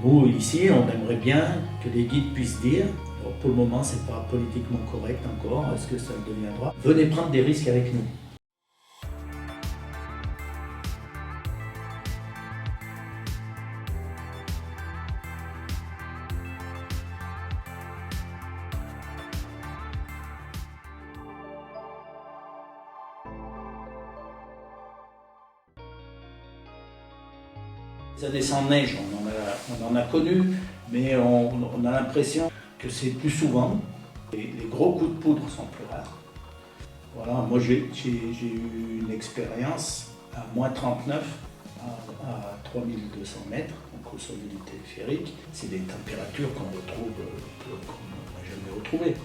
Nous, ici, on aimerait bien que les guides puissent dire, alors pour le moment, ce n'est pas politiquement correct encore, est-ce que ça le deviendra? Venez prendre des risques avec nous. Les années sans neige, on en a connu, mais on a l'impression que c'est plus souvent. Les gros coups de poudre sont plus rares. Voilà, moi j'ai eu une expérience à moins 39 à 3200 mètres, donc au sommet du téléphérique. C'est des températures qu'on retrouve, qu'on n'a jamais retrouvées.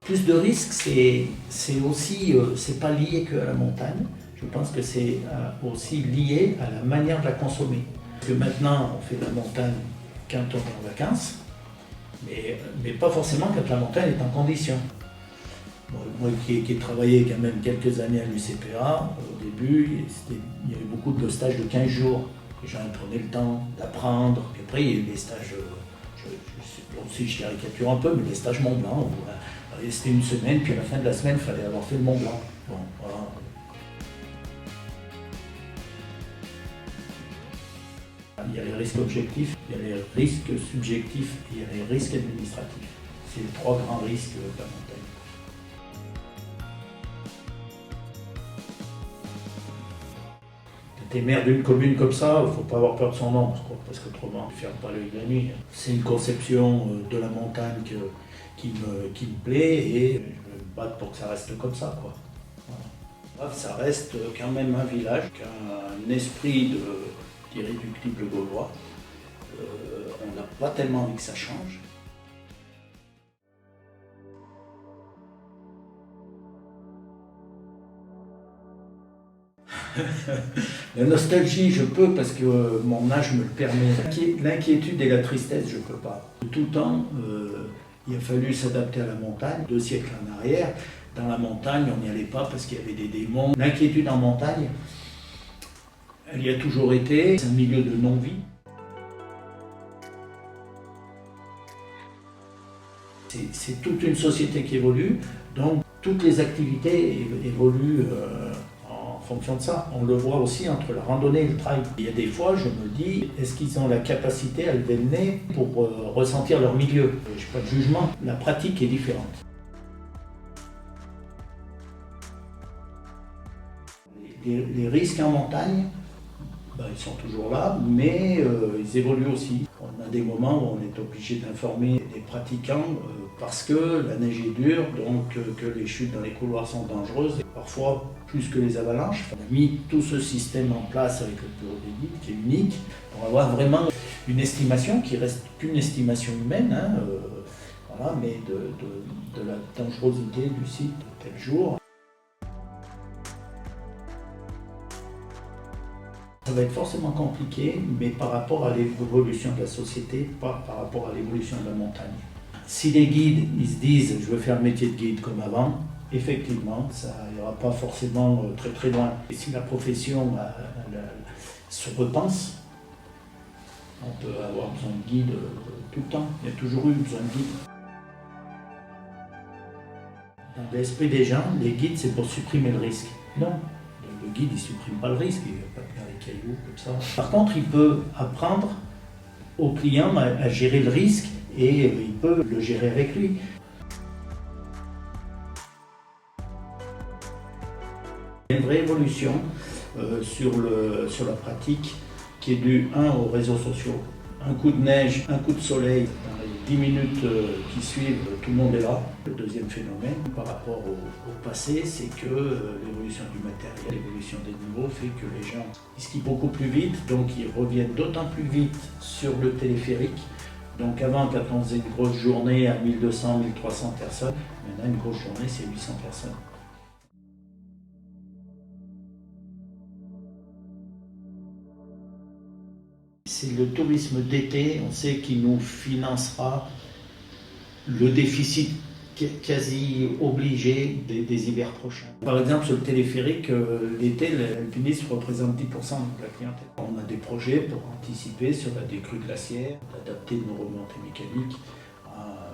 Plus de risques, c'est aussi, c'est pas lié qu'à la montagne. Je pense que c'est aussi lié à la manière de la consommer. Parce que maintenant, on fait de la montagne quand on est en vacances, mais pas forcément quand la montagne est en condition. Bon, moi qui ai travaillé quand même quelques années à l'UCPA, au début, il y avait beaucoup de stages de 15 jours. Les gens prenaient le temps d'apprendre. Puis après, il y a eu des stages, aussi je caricature un peu, mais des stages Mont Blanc. C'était une semaine, puis à la fin de la semaine, il fallait avoir fait le Mont Blanc. Bon, voilà. Il y a les risques objectifs, il y a les risques subjectifs et il y a les risques administratifs. C'est les trois grands risques de la montagne. Quand tu es maire d'une commune comme ça, il ne faut pas avoir peur de son ombre, parce qu'autrement, tu ne fermes pas l'œil la nuit. C'est une conception de la montagne qui me plaît et je vais me battre pour que ça reste comme ça, quoi. Voilà. Ça reste quand même un village, un esprit d'irréductible gaulois. On n'a pas tellement envie que ça change. La nostalgie, je peux parce que mon âge me le permet. L'inquiétude et la tristesse, je ne peux pas. Tout le temps, il a fallu s'adapter à la montagne. 2 siècles en arrière, dans la montagne, on n'y allait pas parce qu'il y avait des démons. L'inquiétude en montagne, elle y a toujours été. C'est un milieu de non-vie. C'est toute une société qui évolue, donc toutes les activités évoluent en fonction de ça. On le voit aussi entre la randonnée et le trail. Il y a des fois, je me dis, est-ce qu'ils ont la capacité à lever le nez pour ressentir leur milieu? Je n'ai pas de jugement, la pratique est différente. Les risques en montagne, ils sont toujours là, mais ils évoluent aussi. On a des moments où on est obligé d'informer des pratiquants parce que la neige est dure, donc que les chutes dans les couloirs sont dangereuses, et parfois plus que les avalanches. On a mis tout ce système en place avec le bureau des guides qui est unique pour avoir vraiment une estimation qui reste qu'une estimation humaine, voilà, mais de la dangerosité du site tel jour. Ça va être forcément compliqué, mais par rapport à l'évolution de la société, pas par rapport à l'évolution de la montagne. Si les guides ils se disent « je veux faire le métier de guide comme avant », effectivement, ça n'ira pas forcément très très loin. Et si la profession se repense, on peut avoir besoin de guides tout le temps. Il y a toujours eu besoin de guides. Dans l'esprit des gens, les guides, c'est pour supprimer le risque. Non. Le guide, il ne supprime pas le risque, il ne va pas tenir les cailloux comme ça. Par contre, il peut apprendre au client à gérer le risque et il peut le gérer avec lui. Il y a une vraie évolution sur la pratique qui est due, aux réseaux sociaux. Un coup de neige, un coup de soleil, dans les 10 minutes qui suivent, tout le monde est là. Le deuxième phénomène par rapport au passé, c'est que l'évolution du matériel, l'évolution des niveaux fait que les gens skient beaucoup plus vite, donc ils reviennent d'autant plus vite sur le téléphérique. Donc avant, quand on faisait une grosse journée à 1200, 1300 personnes, maintenant une grosse journée c'est 800 personnes. C'est le tourisme d'été, on sait qu'il nous financera le déficit quasi obligé des hivers prochains. Par exemple, sur le téléphérique, l'été, l'alpinisme représente 10% de la clientèle. On a des projets pour anticiper sur la décrue glaciaire, d'adapter nos remontées mécaniques à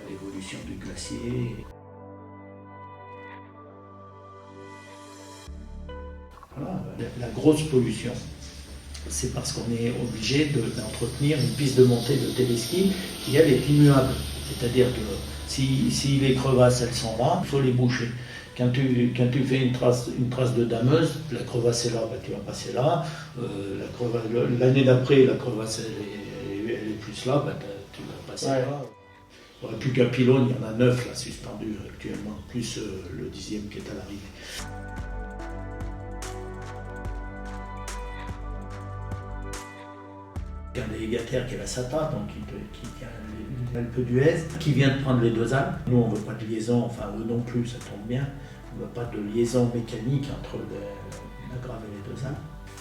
l'évolution du glacier. Voilà, la grosse pollution, c'est parce qu'on est obligé d'entretenir une piste de montée de téléski qui, elle, est immuable. C'est-à-dire que si les crevasses, elles sont là, il faut les boucher. Quand tu fais une trace de dameuse, la crevasse est là, ben, tu vas passer là. L'année d'après, la crevasse, elle est plus là, ben, tu vas passer là. Il n'y aurait plus qu'un pylône, il y en a 9 là, suspendus actuellement, plus le 10e qui est à l'arrivée. Il y a un délégataire qui est la SATA, donc qui a l'Alpe d'Huez, qui vient de prendre les 2 Alpes. Nous, on ne veut pas de liaison, enfin eux non plus, ça tombe bien. On ne veut pas de liaison mécanique entre la Grave et les 2 Alpes.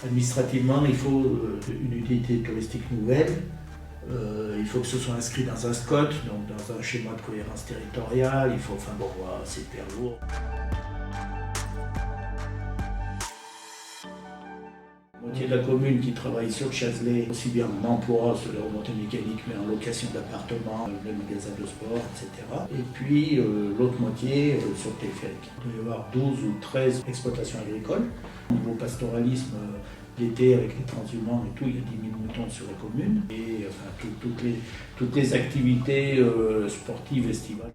Administrativement, il faut une unité touristique nouvelle. Il faut que ce soit inscrit dans un SCOT, donc dans un schéma de cohérence territoriale. Il faut, enfin bon, voilà, c'est hyper lourd. La moitié de la commune qui travaille sur Chazelet, aussi bien en emploi sur les remontées mécaniques, mais en location d'appartements, les magasins de sport, etc. Et puis l'autre moitié sur le téléphérique. Il doit y avoir 12 ou 13 exploitations agricoles. Au niveau pastoralisme, l'été avec les transhumants et tout, il y a 10 000 moutons sur la commune. Et enfin, toutes les activités sportives estivales.